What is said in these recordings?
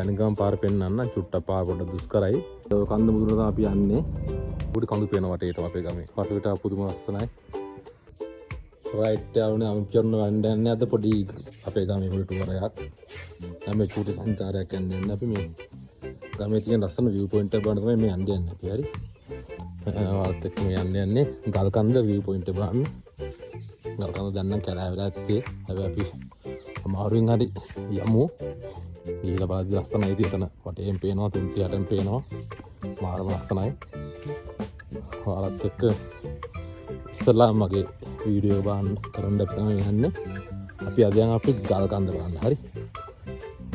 යනගම් පාර පෙන්වන්න චුට්ටක් පාර පොඩ්ඩක් දුෂ්කරයි. ඒ කන්ද මුදුන අපි යන්නේ. පොඩි කඳු පේන වටේට අපේ ගමේ. වටේට පුදුම ලස්සනයි. රයිට් යවුනේ අපි කරන වණ්ඩන්නේ අද පොඩි අපේ ගමේ වලට වරයක්. ගමේ චූටි සංචාරයක් යන්නේ අපි මේ ගමේ තියෙන ලස්සන view point එක බලන්න තමයි මේ යන්නේ අපි හරි. වාත් එක්ක මේ යන්නේ ගල්කන්ද view point එක බලන්න. ගල්කන්ද දැන් නම් කැලෑ වෙලා ඇත්තේ. හැබැයි අපි අමාරුවෙන් හරි යමු. ගිහලා බලද්දි ලස්සනයි ඉතින් එතන වටේම පේනවා 360න් පේනවා. මාරම ලස්සනයි. වාත් එක්ක ඉස්සලා මගේ වීඩියෝ බලන්න කරන්න තමයි යන්නේ. අපි අද යන අපි ගල්කන්ද බලන්න හරි.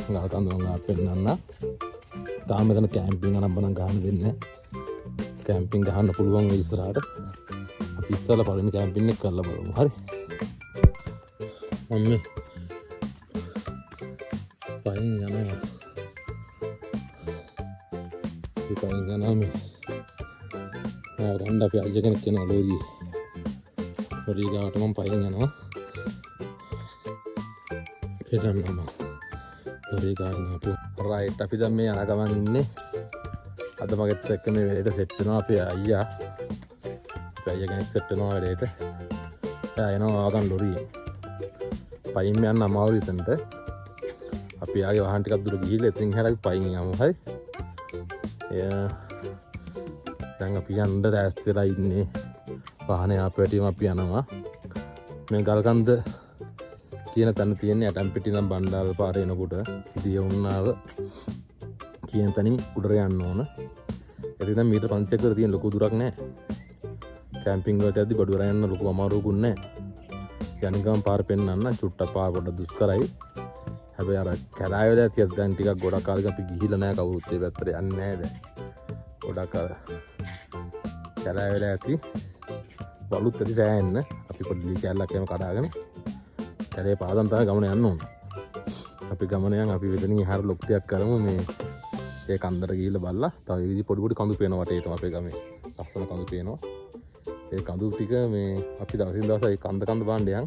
ගල්කන්ද මම පෙන්නන්න. තාම මෙතන කැම්පින් අනම්බනම් ගහන්න දෙන්නේ නැහැ. කැම්පින් ගහන්න පුළුවන් වෙයි ඉස්සරහට. අපි ඉස්සලා පළවෙනි කැම්පින් එක කරලා බලමු. හරි. අම්මේ. පයින් යනවා. පයින් යනවා මේ. රණ්ඩ අපි අජ කෙනෙක් කෙනා ලෝරියේ. ලෝරිය ගාවට මම පයින් යනවා. පෙරන්නවා. ලෝරිය ගාන අපු. රයිට් අපි දැන් මේ යන ගමන් ඉන්නේ. අද මගෙත් එක්ක මේ වැඩේට සෙට් වෙනවා අපේ අයියා. අපේ අයියා කෙනෙක් සෙට් වෙනවා වැඩේට. එයා එනවා ආගන් ලොරියේ. පයින් යන්න අමාරුයි එතනට. අපි ආගේ වහන් ටිකක් දුර ගිහිල්ලා එතනින් එහාට අපි පයින් යමු හරි. දැන් අපි යන්න දැස් වෙලා ඉන්නේ. වාහනේ ආපුවටම අපි යනවා. මේ ගල්කන්ද කියන තැන තියෙන්නේ ඇටම්පිටි නම් බණ්ඩාර පාරේ එනකොට දිය උන්නාව කියන තැනින් උඩට යන්න ඕන. එතන දැන් මීටර් 500ක් විතර තියෙන ලොකු දුරක් නෑ. කැම්පින් වලට යද්දි බඩු වර යන්න ලොකු අමාරුවකුත් නෑ. යනගම් පාර පෙන්වන්න චුට්ටක් පාර පොඩ්ඩක් දුෂ්කරයි. හැබැයි අර කැලෑ වල ඇතිය දැන් ටිකක් ගොඩක් කාලෙක අපි ගිහිල්ලා නෑ කවුරුත් ඒ පැත්තට යන්නේ නෑ දැන්. ගොඩක් අර කැලෑ වල ඇති බලුත් ඇති සෑහෙන්න අපි පොඩි ලී කැලලක් එහෙම කඩාගෙන කැලේ පාදම් තමයි ගමන යන්න ඕන. අපි ගමන යන් අපි වෙතනින් එහාට ලොක් ටිකක් කරමු මේ ඒ කන්දට ගිහිල්ලා බලලා තව විදි පොඩි පොඩි කඳු පේන වටේට අපේ ගමේ ලස්සන කඳු පේනවා. ඒ කඳු ටික මේ අපි දවසින් දවස ඒ කන්ද බලන්න යන්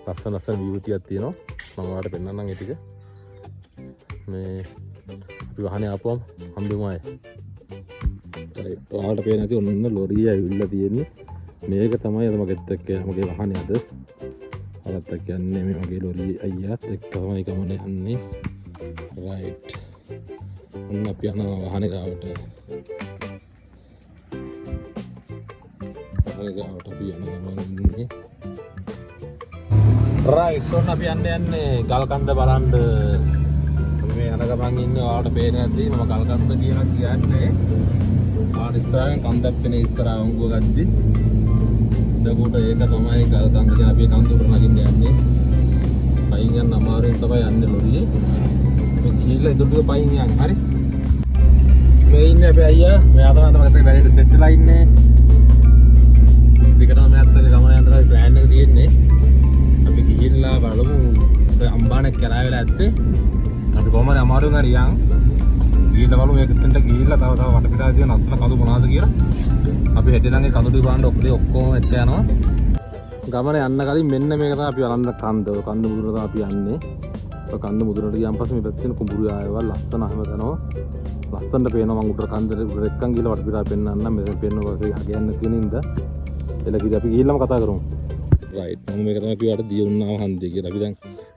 ලස්සන ලස්සන view ටිකක් තියෙනවා. මම ඔයාලට පෙන්නන්නම් ඒ ටික. මේ අපි වාහනේ ආපුවම හම්බෙමු අය. ඒ ඔයාලට පේන ඇති ඔන්න ලොරිය ඇවිල්ලා තියෙන්නේ. මේක තමයි අද මගෙත් එක්ක මගේ වාහනේ අද. අරත් එක්ක යන්නේ මේ මගේ ලොරිය අයියාත් එක්ක තමයි ගමන යන්නේ. රයිට්. ඔන්න අපි යනවා වාහනේ ගාවට. වාහනේ ගාවට අපි යනවා ඉන්නේ. රයිට් ඔන්න අපි යන්නේ ගල්කන්ද බලන්න. මේ යන ගමන් ඉන්නේ ඔයාලට පේන ඇති මම ගල්කන්ද කියලා කියන්නේ. ආනිස්තරෙන් කන්දක් වෙන ඉස්සරහ වංගුව ගද්දි. දකුණට ඒක තමයි ගල්කන්ද කියන අපි කන්ද උඩ නගින්න යන්නේ. පයින් යන්න අමාරුවෙන් තමයි යන්නේ ලොරියේ. මේ ගිහිල්ලා ඉදිරියට පයින් යන්න. හරි. මේ ඉන්නේ අපේ අයියා. මෙයා තමයි මට වැඩේට සෙට් වෙලා ඉන්නේ. දිගටම මෙයාත් එක්ක ගමන යන්න තමයි ප්ලෑන් එක තියෙන්නේ. අපි ගිහිල්ලා බලමු අම්බානක් කැලෑ වෙලා ඇත්තේ. අපි කොහමද අමාරුවෙන් හරි යන්. ගිහිල්ලා බලමු මේක එතනට ගිහිල්ලා තව වටපිටාවේ තියෙන අස්සන කඳු මොනවද කියලා. අපි හෙට්ටෙන් ඒ කඳු ටික බලන්න ඔක්කොම එක්ක යනවා. ගමන යන්න කලින් මෙන්න මේක තමයි අපි අරන් කන්ද. කන්ද මුදුනට තමයි අපි යන්නේ. ඔය කන්ද මුදුනට ගියාන් පස්සේ මේ පැත්තේ තියෙන කුඹුරු ආයවල් ලස්සන හැමතැනම ලස්සනට පේනවා. මම උඩට කන්දට උඩට එක්කන් ගිහලා වටපිටාව පෙන්නන්නම්. මෙතන පේනවා පස්සේ හගයන්න තියෙන ඉඳ. එළ කිරි අපි ගිහිල්ලාම කතා කරමු. රයිට් මම මේක තමයි කිව්වට දිය උන්නාව හන්දිය කියලා. අපි දැන්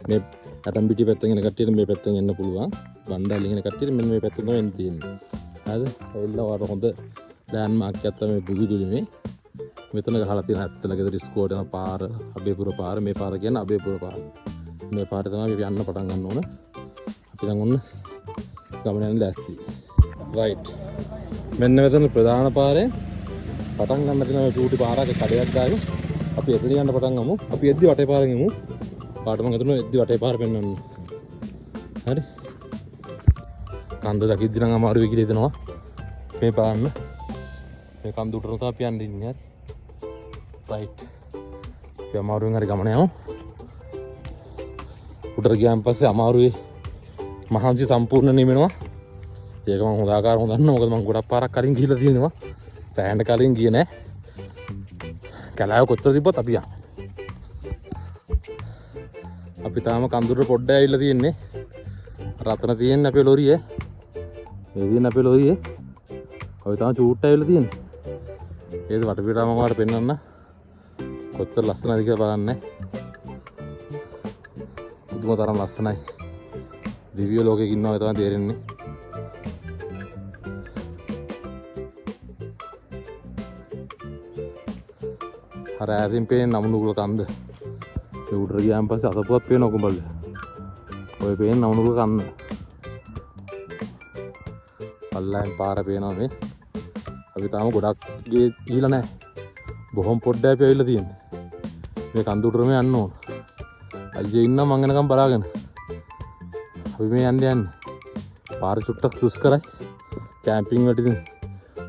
මේ ඇටම්පිටි පැත්තෙන් එන කට්ටියට මේ පැත්තෙන් එන්න පුළුවන්. බණ්ඩාරලින් එන කට්ටියට මෙන්න මේ පැත්තෙන් තමයි එන්න තියෙන්නේ. හරිද? ඇවිල්ලා ඔයාලට හොඳ ලෑන්ඩ් මාක් එකක් තමයි බුදු පිළිමේ. මෙතන ගහලා තියෙන ඇත්තල ගෙදර ඉස්කෝලේ යන පාර, අබේපුර පාර. මේ පාර කියන්නේ අබේපුර පාර. මේ පාරේ තමයි අපි යන්න පටන් ගන්න ඕන. අපි දැන් ඔන්න ගමන යන්න ලෑස්ති. රයිට්. මෙන්න මෙතන ප්‍රධාන පාරේ පටන් ගන්න තියෙන චූටි පාරක කඩයක් ගාවේ අපි එතන යන්න පටන් ගමු. අපි එද්දි වටේ පාරෙන් යමු. පාට මම හිතනවා එද්දි වටේ පාර පෙන්වන්න. හරි. කන්ද දකිද්දි නම් අමාරු වෙයි කියලා හිතනවා. මේ පාන්න. මේ කන්ද උඩට තමයි අපි යන්න ඉන්නේ. හරි. රයිට්. අපි අමාරුවෙන් හරි ගමන යමු. උඩට ගියාන් පස්සේ අමාරුවේ මහන්සි සම්පූර්ණ නෙමෙනවා. ඒක මම හොඳ ආකාර හොදන්න. මොකද මම ගොඩක් පාරක් කලින් ගිහිල්ලා තියෙනවා. සෑහෙන කලින් ගියේ නෑ. කැලෑව කොච්චර තිබ්බත් අපි යන්න. අපි තාම කඳුරට පොඩ්ඩක් ඇවිල්ලා තියෙන්නේ. අර රතන තියෙන්නේ අපේ ලොරියේ. මේ තියෙන අපේ ලොරියේ. ඔය තමයි චූට් ඇවිල්ලා තියෙන්නේ. ඒද වටපිටාව මම ඔයාලට පෙන්නන්න. කොච්චර ලස්සනද කියලා බලන්න. පුදුම තරම් ලස්සනයි. දිව්‍ය ලෝකෙක ඉන්නවා වගේ තමයි තේරෙන්නේ. අර ඈතින් පේන නමුනුගුල කන්ද. ඒ උඩට ගියාන් පස්සේ අසපුවක් පේනවා කුඹල්ල. ඔය පේන නමුනුගුල කන්ද. පල්ලෙන් පාර පේනවා මේ. අපි තාම ගොඩක් ගිහිලා නැහැ. බොහොම පොඩ්ඩයි අපි ඇවිල්ලා තියෙන්නේ. මේ කන්ද උඩරම යන්න ඕන. අයියේ ඉන්න මං එනකම් බලාගෙන. අපි මේ යන්නේ. පාර චුට්ටක් දුෂ්කරයි. කැම්පින් වලට ඉතින්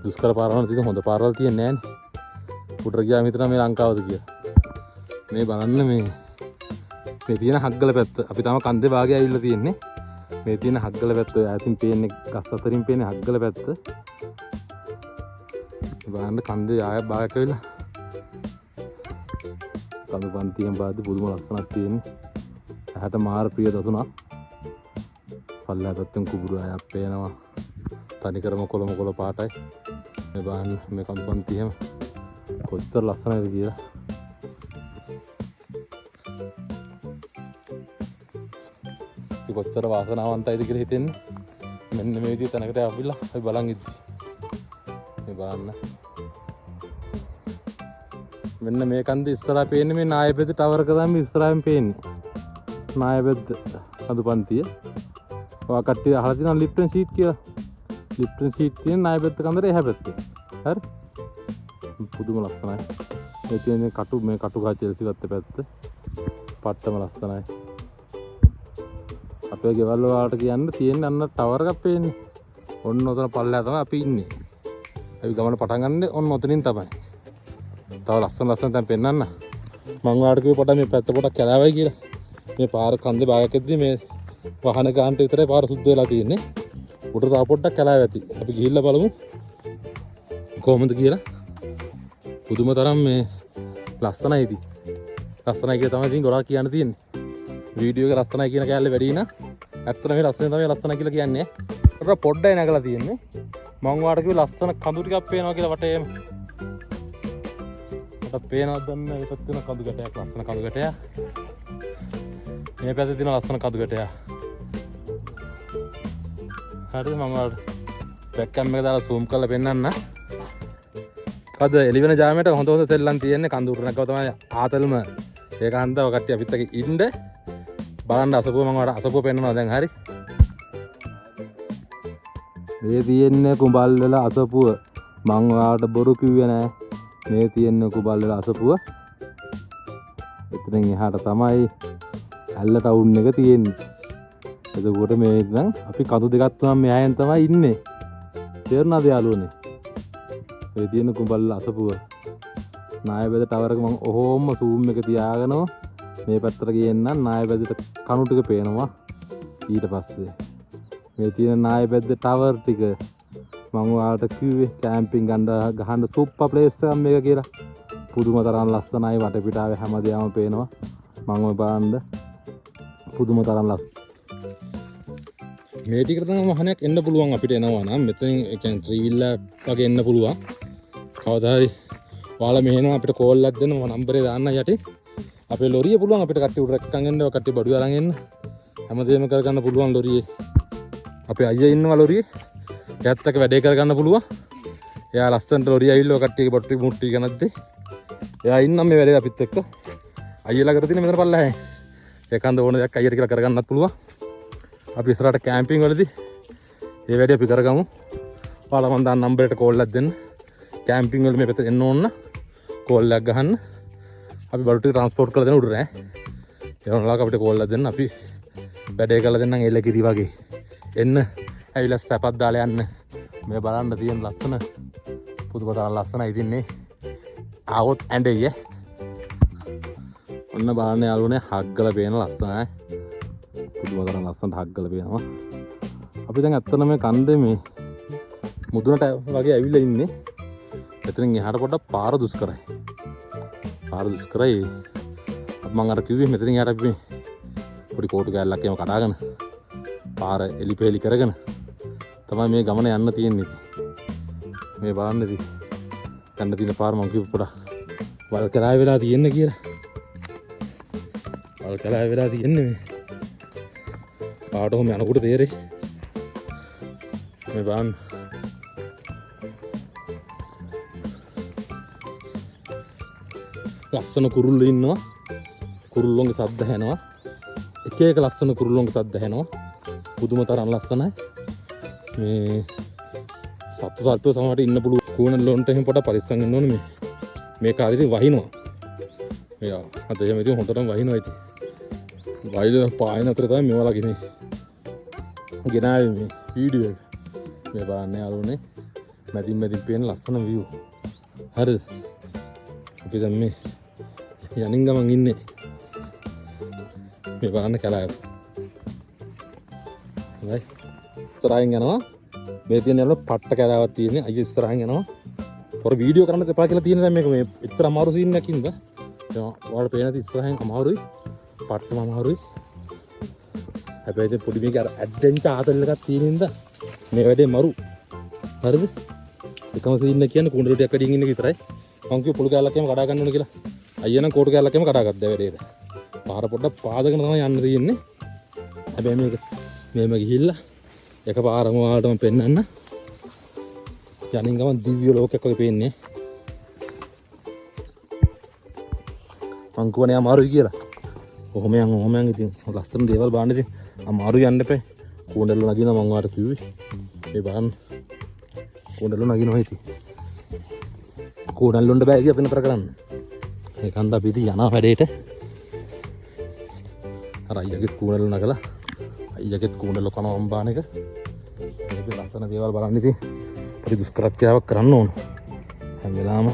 දුෂ්කර පාරවල් තියෙන හොඳ පාරවල් තියෙන්නේ නැහැ නේ. උඩර ගියාම හිතනවා මේ ලංකාවද කියලා. මේ බලන්න මේ තියෙන හග්ගල පැත්ත. අපි තාම කන්දේ භාගය ඇවිල්ලා තියෙන්නේ. මේ තියෙන හග්ගල පැත්ත ඔය ඈතින් පේන්නේ ගස් අතරින් පේන්නේ හග්ගල පැත්ත. බලන්න කන්දේ ආය භාගයක් ඇවිල්ලා. කඳු පන්තියෙන් බාද්දි පුදුම ලස්සනක් තියෙන්නේ. ඇහැට මාර ප්‍රිය දසුණක්. පල්ලා පැත්තෙන් කුඹුරු අයක් පේනවා. තනිකරම කොළ පාටයි. මේ බලන්න මේ කඳු පන්තියම කොච්චර ලස්සනයිද කියලා. ඉතින් කොච්චර වාසනාවන්තයිද කියලා හිතෙන්නේ. මෙන්න මේ විදිහට තැනකට ආවිල්ලා අපි බලන් ඉද්දි. මේ බලන්න. මෙන්න මේ කන්ද ඉස්සරහා පේන්නේ මේ නායපෙද්ද ටවර් එක තමයි ඉස්සරහින් පේන්නේ. නායපෙද්ද කඳුපන්තිය. ඔයා කට්ටිය අහලා තියෙනවා ලිප්ටන් ෂීට් කියලා. ලිප්ටන් ෂීට් තියෙන නායපෙද්ද කන්දේ එහා පැත්තේ. හරි. පුදුම ලස්සනයි. මේ තියෙන්නේ මේ කටු ගහ චෙල්සි වත්තේ පැත්ත. පට්ටම ලස්සනයි. අපේ ගෙවල් වලට කියන්න තියෙන්නේ අන්න ටවර් එකක් පේන්නේ. ඔන්න ඔතන පල්ලෙහා තමයි අපි ඉන්නේ. අපි ගමන පටන් ගන්නේ ඔන්න ඔතනින් තමයි. තව ලස්සන තැන් පෙන්නන්න. මං ඔයාලට කිව්ව පොඩක් මේ පැත්ත පොඩක් කැලෑවයි කියලා. මේ පාර කන්දේ භාගයකදී මේ වාහන ගානට විතරයි පාර සුද්ධ වෙලා තියෙන්නේ. උඩට තව පොඩ්ඩක් කැලෑව ඇති. අපි ගිහිල්ලා බලමු කොහොමද කියලා. පුදුම තරම් මේ ලස්සනයි ඉතින්. ලස්සනයි කියලා තමයි ඉතින් ගොඩාක් කියන්න තියෙන්නේ. වීඩියෝ එක ලස්සනයි කියන කෑල්ල වැඩි නා. ඇත්තට මේ ලස්සන තමයි ලස්සනයි කියලා කියන්නේ. උඩට පොඩ්ඩයි නැගලා තියෙන්නේ. මං ඔයාලට කිව්ව ලස්සන කඳු ටිකක් පේනවා කියලා වටේම. මට පේනවද දන්නේ නැහැ. මේ පැත්තේ තියෙන කඳු ගැටයක් ලස්සන කඳු ගැටයක්. මේ පැත්තේ තියෙන ලස්සන කඳු ගැටයක්. හරිද මම ඔයාලට බෑක් කැම් එක දාලා zoom කරලා පෙන්නන්න. අද එළිවෙන ජාමයට හොඳ සෙල්ලම් තියෙන්නේ කඳු උඩ නැගව තමයි ආතල්ම ඒක හන්දව කට්ටිය අපිත් එක්ක ඉන්න බලන්න අසපුව මම ඔයාලට අසපුව පෙන්නනවා දැන් හරි මේ තියෙන්නේ කුඹල් වල අසපුව මම ඔයාලට බොරු කිව්වේ නෑ මේ තියෙන්නේ කුඹල් වල අසපුව එතනින් එහාට තමයි ඇල්ල ටවුන් එක තියෙන්නේ එතකොට මේ නම් අපි කඳු දෙකක් තමයි මෙහායෙන් තමයි ඉන්නේ තේරුණාද යාළුවනේ ඒ තියෙන කුඹල් අසපුව නායබෙද ටවර් එක මම ඔහොම zoom එක තියාගෙනම මේ පැත්තට ගියෙන්නම් නායබෙදට කණු ටික පේනවා ඊට පස්සේ මේ තියෙන නායබෙද ටවර් ටික මම ඔයාලට කිව්වේ කැම්පින් ගහන්න සුප්පර් ප්ලේස් එකක් මේක කියලා පුදුම තරම් ලස්සනයි වටපිටාවේ හැමදේම පේනවා මම ඔය බලන්න පුදුම තරම් ලස්සනයි මේ ටිකට තමයි වහනයක් එන්න පුළුවන් අපිට එනවා නම් මෙතනින් ඒ කියන්නේ ත්‍රිවිල්ලා වගේ එන්න පුළුවන් කවදා හරි ඔයාලා මෙහෙනවා අපිට කෝල් එකක් දෙන්න මම නම්බරේ දාන්න යටි අපේ ලොරිය පුළුවන් අපිට කට්ටිය උඩ රැක්කන් එන්න ඔය කට්ටිය බඩු අරන් එන්න හැමදේම කරගන්න පුළුවන් ලොරියේ අපේ අයියා ඉන්නවා ලොරියේ එයාත් එක්ක වැඩේ කරගන්න පුළුවන් එයා ලස්සනට ලොරිය ඇවිල්ලා ඔය කට්ටියගේ බොට්ටි මුට්ටි ගනද්දී එයා ඉන්නම් මේ වැඩේ අපිත් එක්ක අයියලා කර තියෙන මෙතන පල්ලෙහායි ඒකන්ද ඕන දෙයක් අයියට කියලා කරගන්නත් පුළුවන් අපි ඉස්සරහට කැම්පින් වලදී මේ වැඩේ අපි කරගමු ඔයාලා මම දාන නම්බරයට කෝල් එකක් දෙන්න කැම්පින් වල මේ පැත්තට එන්න ඕන කෝල් එකක් ගහන්න අපි බඩු ටික ට්‍රාන්ස්පෝර්ට් කරලා දෙන්න උඩ නෑ ඒ වුණාලක අපිට කෝල් එකක් දෙන්න අපි වැඩේ කරලා දෙන්නම් එලකිරි වගේ එන්න ඇවිල්ලා ස්ටැප් එකක් දාලා යන්න මේ බලන්න තියෙන ලස්සන පුදුම තරම් ලස්සනයි ඉතින් මේ ආවොත් ඇඬෙයි ඔන්න බලන්න යාළුවනේ හග්ගල පේන ලස්සනයි පුදුම තරම් ලස්සනට හග්ගල පේනවා අපි දැන් ඇත්තටම මේ කන්දේ මේ මුදුනට වගේ ඇවිල්ලා ඉන්නේ එතනින් එහාට පොඩ්ඩක් පාර දුෂ්කරයි මම අර කිව්වේ මෙතනින් යාර අපි පොඩි කෝටු කෑල්ලක් එහෙම කඩාගෙන පාර එලිපෙලි කරගෙන තමයි මේ ගමන යන්න තියෙන්නේ. මේ බලන්න ඉතින් යන්න තියෙන පාර මම කිව්ව පොඩ වල් කලාය වෙලා තියෙන්නේ කියලා. වල් කලාය වෙලා තියෙන්නේ මේ. පාට ඔහොම යනකොට තේරෙයි. මේ බලන්න. ලස්සන කුරුල්ලෝ ඉන්නවා. කුරුල්ලෝන්ගේ සද්ද ඇහෙනවා. එක එක ලස්සන කුරුල්ලෝන්ගේ සද්ද ඇහෙනවා. පුදුම තරම් ලස්සනයි. මේ සත්තු සල්පය සමහරට ඉන්න පුළුවන්. කූණල්ලොන්ට එහෙම පොඩ පරිස්සම් වෙන්න ඕනේ මේ. මේ කාලේ ඉතින් වහිනවා. මෙයා අද එහෙම ඉතින් හොඳටම වහිනවා ඉතින්. වයිල පායන අතර තමයි මේවා ලගිනේ. ගෙනාවේ මේ වීඩියෝ එක. මේ බලන්න යාළුවනේ. මැදින් පේන ලස්සන view. හරිද? අපි දැන් මේ යනින් ගමන් ඉන්නේ. මේ බලන්න කලාව. හරි. ඉස්සරහින් යනවා. මේ තියෙන යන පට්ට කලාවක් තියෙන්නේ. අයිය ඉස්සරහින් යනවා. පොර වීඩියෝ කරන්න එපා කියලා තියෙන දැන් මේක මේ ඉතර අමාරු සීන් එකක් ඉඳලා. දැන් ඔයාලට පේන ඉතින් ඉස්සරහින් අමාරුයි. පට්ටම අමාරුයි. හැබැයි ඉතින් පොඩි මේක අර ඇඩ්වෙන්චර් ආතල් එකක් තියෙන හින්දා මේ වැඩේ මරු. හරිද? එකම සීන් එක කියන්නේ කුණ්ඩල ටිකක් අඩින් ඉන්න එක විතරයි. මං කිව්ව පොළු කැලලක් එහෙම කඩා ගන්න ඕන කියලා. අයියා නම් කෝටු කැලලක් එහෙම කඩා ගත්තා වැඩේට. පාර පොඩ්ඩක් පාදගෙන තමයි යන්න තියෙන්නේ. හැබැයි මේක මෙහෙම ගිහිල්ලා එකපාරම ඔයාලටම පෙන්නන්න. යනින් ගමන් දිව්‍ය ලෝකයක් වගේ පේන්නේ. මං කියවනේ අමාරුයි කියලා. කොහොම යන් ඉතින් ලස්සන දේවල් බලන්න ඉතින් අමාරු යන්න එපා. කුණ්ඩල නගිනවා මං ඔයාලට කිව්වේ. මේ බලන්න. කුණ්ඩල නගිනවා ඉතින්. කුණ්ඩල වොන්න බෑ ඉතින් අපි නතර කරන්න. මේ කන්ද අපි ඉතින් යනවා වැඩේට. අර අයියගෙත් කුණ්ඩල නගලා අයියගෙත් කුණ්ඩල කනවා අම්බාන එක. මේක ලස්සන දේවල් බලන්න ඉතින් පරි දුෂ්කරක්‍රියාවක් කරන්න ඕන. හැම වෙලාවම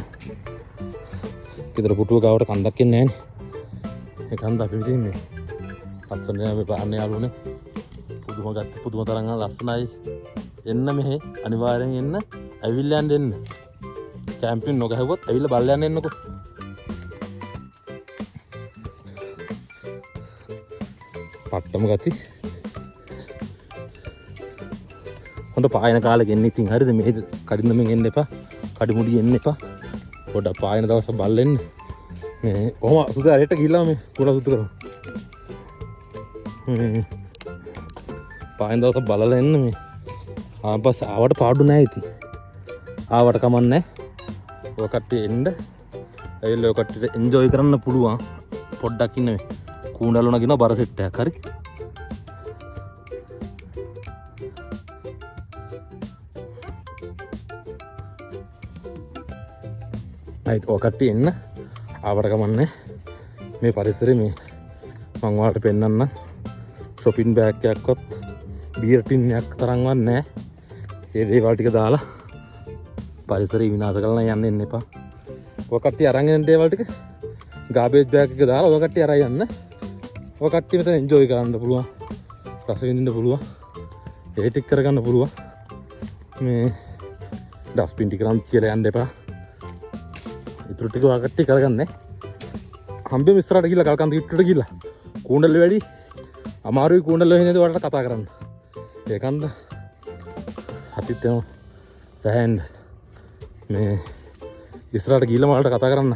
ගෙදර පුටුව ගාවට කන්දක් එන්නේ නැහැ නේ. ඒ කන්ද අපි ඉතින් මේ ලස්සන මේ පාන්නේ යාළුවනේ. පුදුම තරම් ලස්සනයි. එන්න මෙහෙ අනිවාර්යෙන් එන්න. ඇවිල්ලා යන්න එන්න. කැම්පින් නොගහුවොත් ඇවිල්ලා බලලා යන්න එන්නකෝ. පට්ටම ගති. හොඳ පායන කාලෙක එන්න ඉතින් හරිද මේ කඩින්දමෙන් එන්න එපා. කඩිමුඩි එන්න එපා. පොඩ්ඩක් පායන දවස් බල්ල එන්න. මේ කොහොම සුදාරේට ගිහිල්ලා මේ කුණ සුදු කරමු. පායන දවස් බලලා එන්න මේ. ආපස් ආවට පාඩු නැහැ ඉතින්. ආවට කමක් නැහැ. ඔය කට්ටිය එන්න. ඇවිල්ලා ඔය කට්ටියට එන්ජොයි කරන්න පුළුවන්. පොඩ්ඩක් ඉන්න මේ. කුණ්ඩල නගිනවා බර සෙට් එකක් හරි. අයිත් ඔය කට්ටිය එන්න. ආවට කමක් නැහැ. මේ පරිසරේ මේ මම ඔයාලට පෙන්නන්නම්. shopping bag එකක්වත් බීර් ටින් එකක් තරම්වත් නැහැ. මේ දේවල් ටික දාලා පරිසරය විනාශ කරලා යන්න එන්න එපා. ඔය කට්ටිය අරන් එන දේවල් ටික garbage bag එක දාලා ඔය කට්ටිය අරන් යන්න. ඔය කට්ටිය මෙතන enjoy කරන්න පුළුවන්. රස විඳින්න පුළුවන්. ඒ ටික කරගන්න පුළුවන්. මේ dustbin ටික නම් තියලා යන්න එපා. ඉතුරු ටික ඔය කට්ටිය කරගන්නේ. හම්බෙම ඉස්සරහට ගිහලා කල්කන්ද කිට්ටුවට ගිහලා කුණ්ඩල වැඩි අමාරුයි කුණ්ඩල වෙන්නේ ඔයාලට කතා කරන්න. ඒකන්ද අපිත් යමු සෑහෙන්න මේ ඉස්සරහට ගිහලා මලට කතා කරන්න.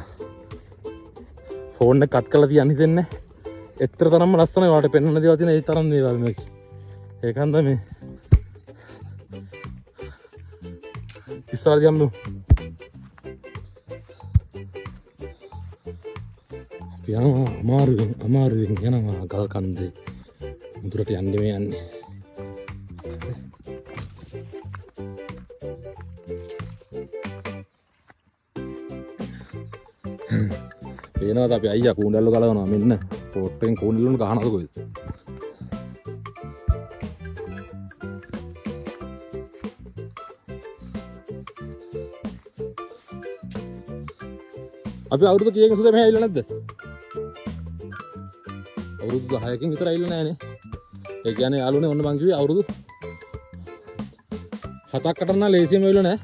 ෆෝන් එක කට් කරලා තියන්න හිතෙන්නේ. එච්චර තරම්ම ලස්සනයි ඔයාලට පෙන්වන්න දේවල් තියෙන ඒ තරම් දේවල් මේක. ඒකන්ද මේ ඉස්සරහට යමු. යනවා අමාරුවෙන් යනවා ගල් කන්දේ. මුදුරට යන්නේ මේ යන්නේ. පේනවාද අපි අයියා කුණ්ඩල්ල ගලවනවා මෙන්න පොට්ටෙන් කුණ්ඩල්ලුන් ගහනද කොහෙද? අපි අවුරුදු කීයකින් සුදා මෙහෙ ඇවිල්ලා නැද්ද? අවුරුදු 10කින් විතර ඇවිල්ලා නැහනේ. ඒ කියන්නේ යාළුවනේ ඔන්න මං කිව්වේ අවුරුදු 7ක් 8ක් නම් ලේසියෙම ඇවිල්ලා නැහැ.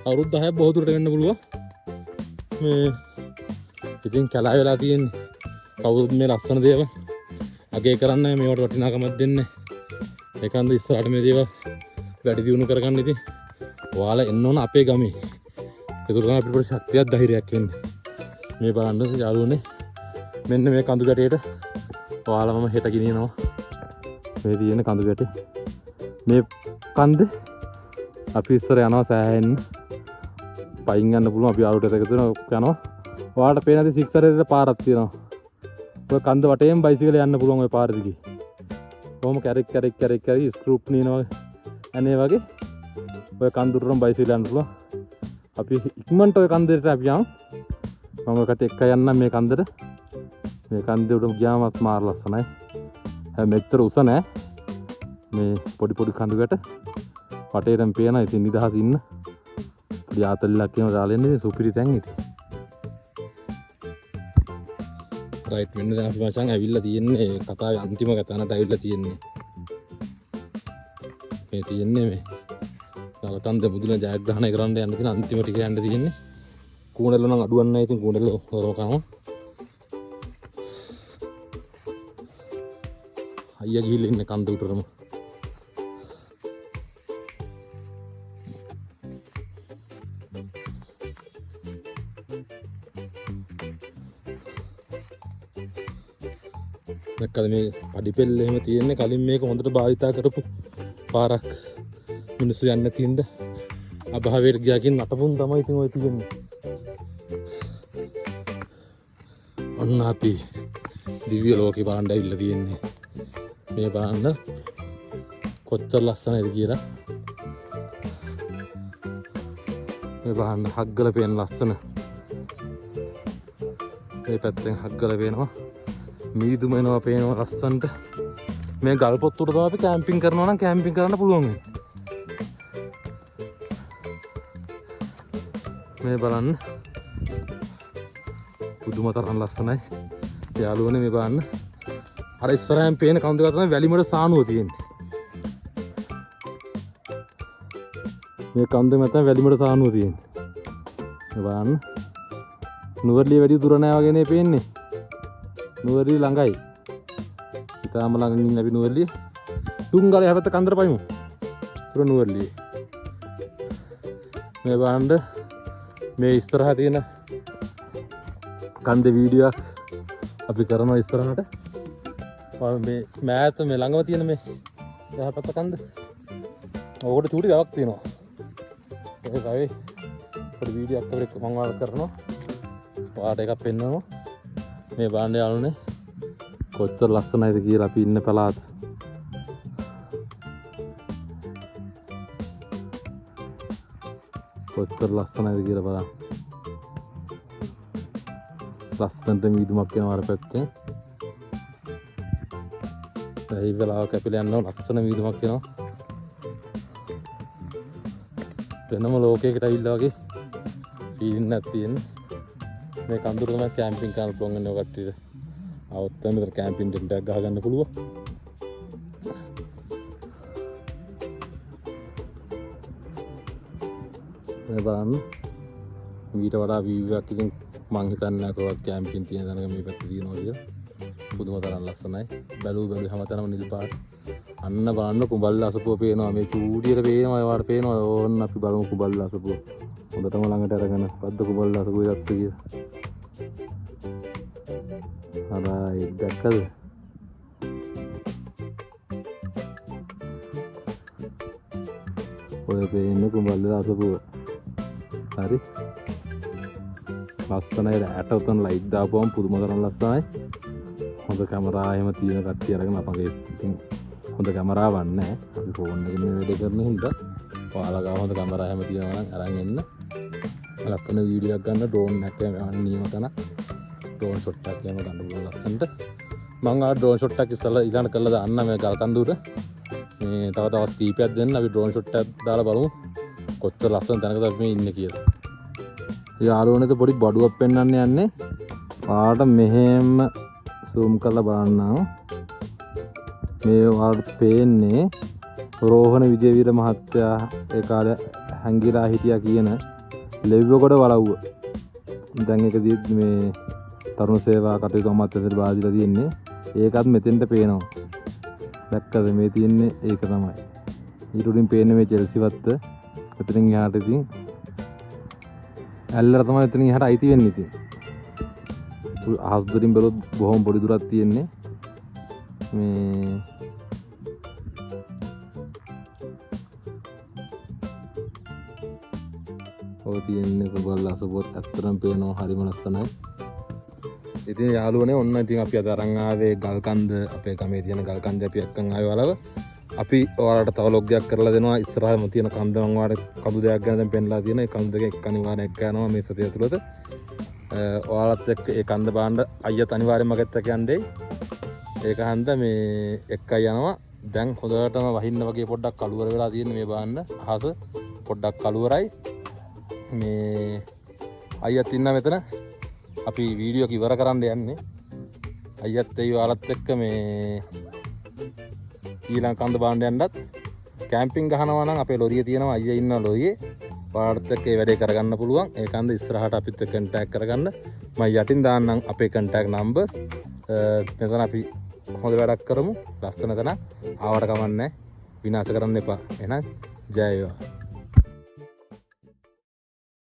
අවුරුදු 10ක් බොහෝ දුරට වෙන්න පුළුවන්. මේ ඉතින් කැලෑ වෙලා තියෙන්නේ. කවුරුත් මේ ලස්සන දේවල් අගේ කරන්නේ මේවට වටිනාකමක් දෙන්නේ. ඒ කන්ද ඉස්සරහට මේ දේවල් වැඩි දියුණු කරගන්න ඉතින් ඔයාලා එන්න ඕන අපේ ගමේ. ඒක තමයි අපිට පොඩි ශක්තියක් ධෛර්යයක් එන්නේ. මේ බලන්න යාළුවනේ මෙන්න මේ කඳු ගැටේට ඔයාලා මම හෙට ගෙනියනවා. මේ තියෙන කඳු ගැටේ. මේ කන්ද අපි ඉස්සර යනවා සෑහෙන්න. පයින් යන්න පුළුවන් අපි යාළුවට එකතු වෙනවා යනවා. ඔයාලට පේන දේ 6 රේට පාරක් තියෙනවා. ඔය කන්ද වටේම බයිසිකල් යන්න පුළුවන් ඔය පාර දිගේ. කොහොම කැරක් ස්ක්‍රූප් නිනවා අනේ වගේ ඔය කන්දුරටම බයිසිකල් යන්න පුළුවන්. අපි ඉක්මනට ඔය කන්දේට අපි යමු. මම ඔකට එක්ක යන්නම් මේ කන්දට. මේ කන්දේ උඩ ගියාමත් මාර ලස්සනයි. හැබැයි මෙච්චර උස නෑ. මේ පොඩි කඳු ගැට වටේටම පේනවා. ඉතින් නිදහස් ඉන්න. පොඩි ආතල්ලක් කියනවා දාලා ඉන්නේ සුපිරි තැන් ඉතින්. රයිට් මෙන්න දැන් අපි මචං ඇවිල්ලා තියෙන්නේ කතාවේ අන්තිම තැනට ඇවිල්ලා තියෙන්නේ. මේ තියෙන්නේ මේ ගලකන්ද බුදුන ජයග්‍රහණය කරන්න යන්න තියෙන අන්තිම ටික යන්න තියෙන්නේ. කූණෙල්ල නම් අඩුවක් නැහැ. ඉතින් කූණෙල්ල හොරම කනවා. අයියා ගිහිල්ලා ඉන්නේ කන්ද උඩටම. දැක්කද මේ පඩිපෙළ එහෙම තියෙන්නේ කලින් මේක හොඳට භාවිතා කරපු පාරක්. මිනිස්සු යන්නේ නැති හින්දා අභාවයට ගියා කියන නටපුන් තමයි ඉතින් ඔය තියෙන්නේ. ඔන්න අපි දිව්‍ය ලෝකේ බලන්න ඇවිල්ලා තියෙන්නේ. මේ බලන්න කොච්චර ලස්සනයිද කියලා. මේ බලන්න හග්ගල පේන ලස්සන. මේ පැත්තෙන් හග්ගල පේනවා. මීදුම එනවා පේනවා ලස්සනට. මේ ගල් පොත් උඩ තමයි අපි කැම්පින් කරනවා නම් කැම්පින් කරන්න පුළුවන් වෙන්නේ. මේ බලන්න පුදුම තරම් ලස්සනයි. යාළුවනේ මේ බලන්න. අර ඉස්සරහින් පේන කඳු එක තමයි වැලිමඩ සානුව තියෙන්නේ. මේ කන්ද මත වැලිමඩ සානුව තියෙන්නේ. මේ බලන්න. නුවරලිය වැඩි දුර නැහැ වගේ නේ පේන්නේ. නුවරලිය ළඟයි. ඉතාලම ළඟින් ඉන්න අපි නුවරලිය. තුංගලේ හැබැයි කන්දර පයිමු. තුර නුවරලිය. මේ බලන්න මේ ඉස්සරහ තියෙන කන්ද වීඩියෝක් අපි කරනවා ඉස්සරහට. මේ මෑත මේ ළඟම තියෙන මේ යහපත කන්ද. ඕකට චූටි ගාවක් තියෙනවා. ඒක ගාවේ පොඩි වීඩියෝක් අපිට මම වාර කරනවා. ඔයාලට එකක් පෙන්නනවා. මේ බලන්න යාළුවනේ කොච්චර ලස්සනයිද කියලා අපි ඉන්න පළාත. කොච්චර ලස්සනයිද කියලා බලන්න. ලස්සනට මීදුමක් යනවා අර පැත්තෙන්. ඒ වෙලාවක අපිට යනවා ලස්සන මීදුමක් යනවා. වෙනම ලෝකයකට ඇවිල්ලා වගේ ෆීලින් එකක් තියෙනවා. මේ කඳුර තමයි කැම්පින් කරන්න පුළුවන් නේ ඔය කට්ටියට. આવත් තමයි මෙතන කැම්පින් ටෙන්ට් එකක් ගහගන්න පුළුවන්. මේ බලන්න ඊට වඩා view එකක් ඉතින් මං හිතන්නේ කොහොමද කැම්පින් තියෙන තැනක මේ පැත්තේ තියෙනවා කියලා. පුදුම තරම් ලස්සනයි. බැලුව හැමතැනම නිල් පාට. අන්න බලන්න කුඹල්ල අසපුව පේනවා. මේ චූටියට පේනවා. ඒවට පේනවා. ඕන්න අපි බලමු කුඹල්ල අසපුව. හොඳටම ළඟට අරගෙන පද්ද කුඹල්ල අසපුව යත්ත කියලා. හරයි දැක්කද? ඔය පේන්නේ කුඹල්ල අසපුව. හරි. ලස්සනයි. ඇට උතන ලයිට් දාපුවම පුදුම තරම් ලස්සනයි. හොඳ කැමරා එහෙම තියෙන කට්ටිය අරගෙන අපගේ ඉතින් හොඳ කැමරාවක් නැහැ. අපි ෆෝන් එකෙන් මේ වැඩේ කරන හින්දා ඔයාලා ගාව හොඳ කැමරා එහෙම තියෙනවා නම් අරන් එන්න. ලස්සන වීඩියෝ එකක් ගන්න ඩ්‍රෝන් එකක් යන නියම තැන. ඩ්‍රෝන් ෂොට් එකක් යන ගන්න පුළුවන් ලස්සනට. මම ආ ඩ්‍රෝන් ෂොට් එකක් ඉස්සලා ඊළඟ කළා දාන්න මේ ගල් කඳුර. මේ තව දවස් කීපයක් දෙන්න අපි ඩ්‍රෝන් ෂොට් එකක් දාලා බලමු. කොච්චර ලස්සන තැනකද අපි මේ ඉන්නේ කියලා. යාළුවනේද පොඩි බඩුවක් පෙන්වන්න යන්නේ. ආට මෙහෙම zoom කරලා බලන්නම්. මේ ඔයාලට පේන්නේ රෝහණ විජේවීර මහත්තයා ඒ කාලේ හැංගිලා හිටියා කියන ලෙව්වකොට වලව්ව. දැන් ඒකදී මේ තරුණ සේවා කටයුතු අමාත්‍යාංශයට බාදිලා තියෙන්නේ. ඒකත් මෙතෙන්ට පේනවා. දැක්කද මේ තියෙන්නේ ඒක තමයි. ඊට උඩින් පේන්නේ මේ චෙල්සි වත්ත. එතනින් එහාට ඉතින් ඇල්ලට තමයි එතනින් එහාට අයිති වෙන්නේ ඉතින්. අහස් දුරින් බැලුවොත් බොහොම පොඩි දුරක් තියෙන්නේ. මේ ඔය තියෙන්නේ කොබල් අසපොත් ඇත්තටම පේනවා හරිම ලස්සනයි. ඉතින් යාළුවනේ ඔන්න ඉතින් අපි අද අරන් ආවේ ගල්කන්ද අපේ ගමේ තියෙන ගල්කන්ද අපි එක්කන් ආවේ වලව. අපි ඔයාලට තව ලොග් එකක් කරලා දෙනවා ඉස්සරහම තියෙන කන්ද මම ඔයාලට කඳු දෙයක් ගැන දැන් පෙන්නලා තියෙනවා. ඒ කඳු දෙක එක්ක අනිවාර්යෙන් එක්ක යනවා මේ සතිය ඇතුළත. ඔයාලත් එක්ක ඒ කන්ද බාන්න අයියත් අනිවාර්යෙන්ම මගෙත් එක්ක යන්නේ. ඒක හන්ද මේ එක්කයි යනවා. දැන් හොඳටම වහින්න වගේ පොඩ්ඩක් කළුවර වෙලා තියෙන මේ බාන්න අහස පොඩ්ඩක් කළුවරයි. මේ අයියත් ඉන්න මෙතන අපි වීඩියෝ ඉවර කරන්න යන්නේ. අයියත් ඒ ඔයාලත් එක්ක මේ ඊළඟ කන්ද බාන්න යන්නත් කැම්පින් ගහනවා නම් අපේ ලොරිය තියෙනවා අයියා ඉන්න ලොරියේ ඔයාලත් එක්ක ඒ වැඩේ කරගන්න පුළුවන්. ඒ කන්ද ඉස්සරහට අපිත් එක්ක කන්ටැක්ට් කරගන්න. මම යටින් දාන්නම් අපේ කන්ටැක්ට් නම්බර්. මෙතන අපි හොඳ වැඩක් කරමු. ලස්සන තැන ආවට කමන්නේ. විනාශ කරන්න එපා. එහෙනම් ජය වේවා.